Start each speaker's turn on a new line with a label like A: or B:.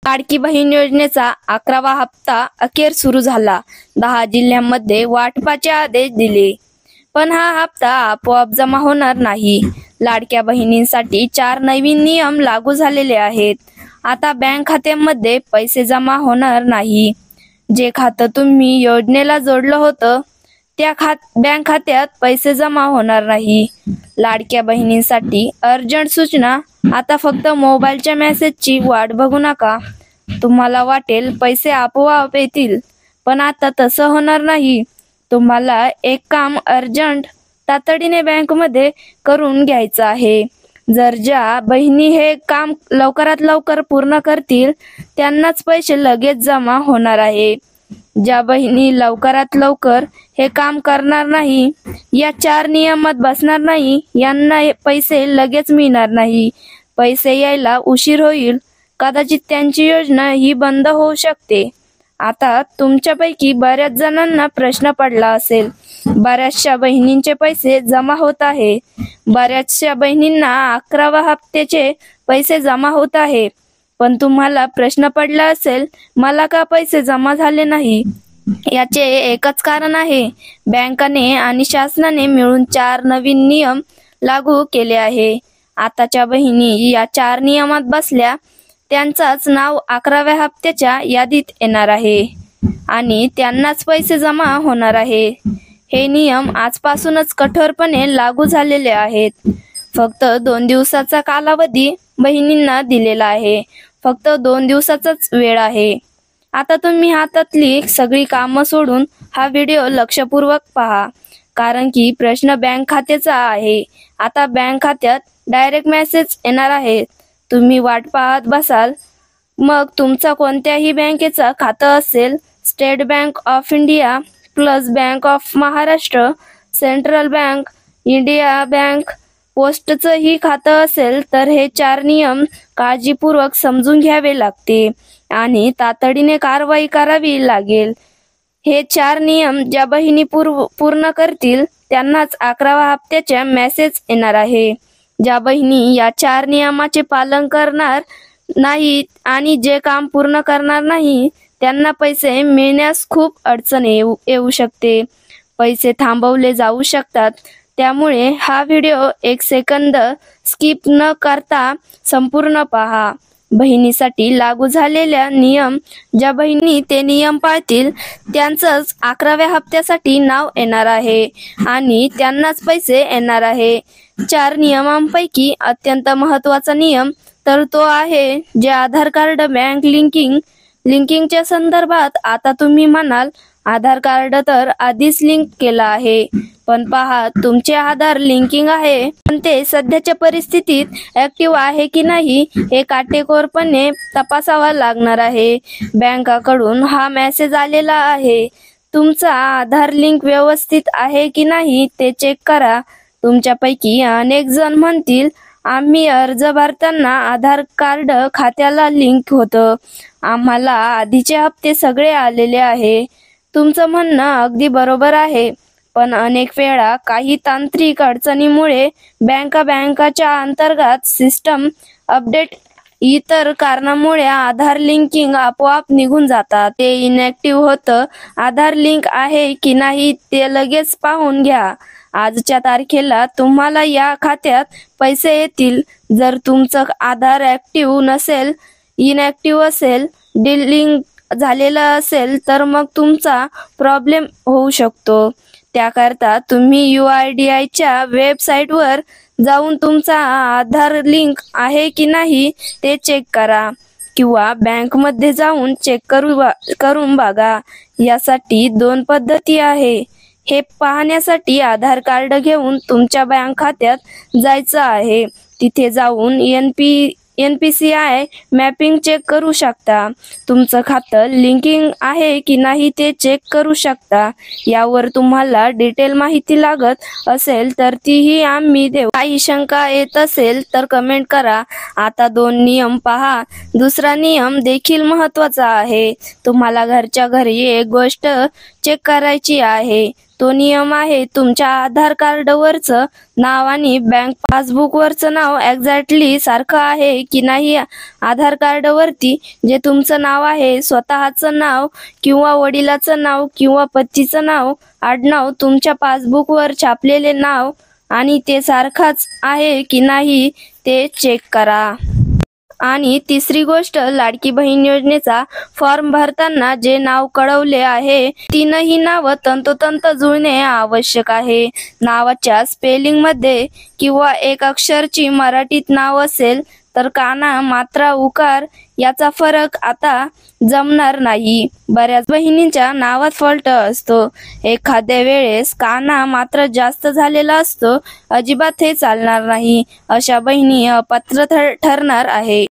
A: लाडकी बहीण योजनेचा 11वा हप्ता अखेर सुरू झाला. 10 जिल्ह्यांमध्ये वाटपाचे आदेश दिले. पण हा हप्ता आपोआप जमा होणार नाही. लाडक्या बहिणींसाठी 4 नवीन नियम लागू झालेले आहेत. आता बँक खात्यांमध्ये पैसे जमा होणार नाही. जे खातं तुम्ही योजनेला जोडलं होतं त्या बँक खात्यात पैसे जमा होणार नाही. लाडक्या बहिणींसाठी अर्जंट सूचना. आता फक्त मोबाईलच्या मेसेजची वाट बघू नका. तुम्हाला वाटेल पैसे आपोआप येतील, पण आता तसं होणार नाही. तुम्हाला एक काम अर्जंट तातडीने बँकमध्ये करून घ्यायचं आहे. जर ज्या बहिणी हे काम लवकरात लवकर पूर्ण करतील त्यांनाच पैसे लगेच जमा होणार आहे. ज्या बहिणी लवकरात लवकर हे काम करणार नाही, या 4 नियमात बसणार नाही, यांना पैसे लगेच मिळणार नाही. पैसे यायला उशीर होईल. कदाचित त्यांची योजना ही बंद होऊ शकते. आता तुमच्यापैकी बऱ्याच जणांना प्रश्न पडला असेल, बऱ्याचशा बहिणींचे पैसे जमा होत आहे. बऱ्याचशा बहिणींना 11व्या हप्त्याचे पैसे जमा होत आहे. पण तुम्हाला प्रश्न पडला असेल, मला का पैसे जमा झाले नाही? याचे एकच कारण आहे. बँकाने आणि शासनाने मिळून 4 नवीन नियम लागू केले आहे. आताच्या बहिणी या 4 नियमात बसल्या त्यांचाच नाव 11व्या हप्त्याच्या यादीत येणार आहे आणि त्यांनाच पैसे जमा होणार आहे. हे नियम आजपासूनच कठोरपणे लागू झालेले आहेत. फक्त 2 दिवसाचा कालावधी बहिणींना दिलेला आहे. फक्त 2 दिवसाचाच वेळ आहे. आता तुम्ही हातातली सगळी कामं सोडून हा व्हिडिओ लक्षपूर्वक पहा, कारण की प्रश्न बँक खात्याचा आहे. आता बँक खात्यात डायरेक्ट मेसेज येणार आहेत. तुम्ही वाट पाहत बसाल. मग तुमचा कोणत्याही बँकेचा खातं असेल, State Bank of India, plus bank of Maharashtra, central bank, India bank, पोस्टचंही खातं असेल तर हे 4 नियम काळजीपूर्वक समजून घ्यावे लागते आणि तातडीने कारवाई करावी लागेल. हे 4 नियम ज्या बहिणी पूर्ण करतील त्यांनाच 11व्या हप्त्याच्या मेसेज येणार आहे. ज्या बहिणी या 4 नियमाचे पालन करणार नाहीत आणि जे काम पूर्ण करणार नाही त्यांना पैसे मिळण्यास खूप अडचण येऊ शकते. पैसे थांबवले जाऊ शकतात. त्यामुळे हा व्हिडिओ 1 सेकंद स्किप न करता संपूर्ण पहा. बहिणीसाठी लागू झालेल्या नियम. ज्या बहिणी ते नियम पाळतील त्यांचंच 11व्या हप्त्यासाठी नाव येणार आहे आणि त्यांनाच पैसे येणार आहे. 4 नियमांपैकी अत्यंत महत्त्वाचा नियम तर तो आहे जे आधार कार्ड बँक लिंकिंगच्या संदर्भात. आता तुम्ही म्हणाल, आधार कार्ड तर आधीच लिंक केला आहे. पण पहा, तुमचे आधार लिंकिंग आहे, पण ते सध्याच्या परिस्थितीत ऍक्टिव्ह आहे की नाही हे काटेकोरपणे तपासावा लागणार आहे. बँकाकडून हा मेसेज आलेला आहे. तुमचा आधार लिंक व्यवस्थित आहे की नाही ते चेक करा. तुमच्यापैकी अनेक जण म्हणतील, आम्ही अर्ज भरताना आधार कार्ड खात्याला लिंक होतं, आम्हाला आधीचे हप्ते सगळे आलेले आहे. तुमचं म्हणणं अगदी बरोबर आहे, पण अनेक वेळा काही तांत्रिक अडचणीमुळे बँकाच्या अंतर्गत सिस्टम अपडेट इतर कारणामुळे आधार लिंकिंग आपोआप निघून जातात. ते इनॅक्टिव्ह होतं. आधार लिंक आहे की नाही ते लगेच पाहून घ्या. आजच्या तारखेला तुम्हाला या खात्यात पैसे येतील. जर तुमचं आधार ऍक्टिव्ह नसेल, इनॅक्टिव्ह असेल, डिलिंक झालेला असेल तर मग तुमचा प्रॉब्लेम होऊ शकतो. त्याकरता तुम्ही UIDAIच्या वेबसाईटवर जाऊन तुमचा आधार लिंक आहे की नाही ते चेक करा किंवा बँकमध्ये जाऊन चेक करून बघा. यासाठी 2 पद्धती आहे. हे पाहण्यासाठी आधार कार्ड घेऊन तुमच्या बँक खात्यात जायचं आहे. तिथे जाऊन NPCI मॅपिंग चेक करू शकता. तुमचं खातं लिंकिंग आहे की नाही ते चेक करू शकता. यावर तुम्हाला डिटेल माहिती लागत असेल तर तीही आम्ही देऊ. काही शंका येत असेल तर कमेंट करा. आता 2 नियम पहा. दुसरा नियम देखील महत्त्वाचा आहे. तुम्हाला घरच्या घरी एक गोष्ट चेक करायची आहे. तो नियम आहे तुमच्या आधार कार्डवरचं नाव आणि बँक पासबुकवरचं नाव एक्झॅक्टली सारखं आहे की नाही. आधार कार्डवरती जे तुमचं नाव आहे, स्वतःचं नाव किंवा वडिलाचं नाव किंवा पतीचं नाव, आडनाव, तुमच्या पासबुकवर छापलेले नाव आणि ते सारखाच आहे की नाही ते चेक करा. आणि तिसरी गोष्ट, लाडकी बहीण योजनेचा फॉर्म भरताना जे नाव कळवले आहे तीनही नावं तंतोतंत जुळणे आवश्यक आहे. नावाच्या स्पेलिंगमध्ये किंवा एक अक्षरची मराठीत नाव असेल तर काना, मात्रा, उकार याचा फरक आता जमणार नाही. बऱ्याच बहिणींच्या नावात फॉल्ट असतो. एखाद्या वेळेस काना, मात्रा जास्त झालेला असतो. अजिबात हे चालणार नाही. अशा बहिणी अपात्र ठरणार आहे.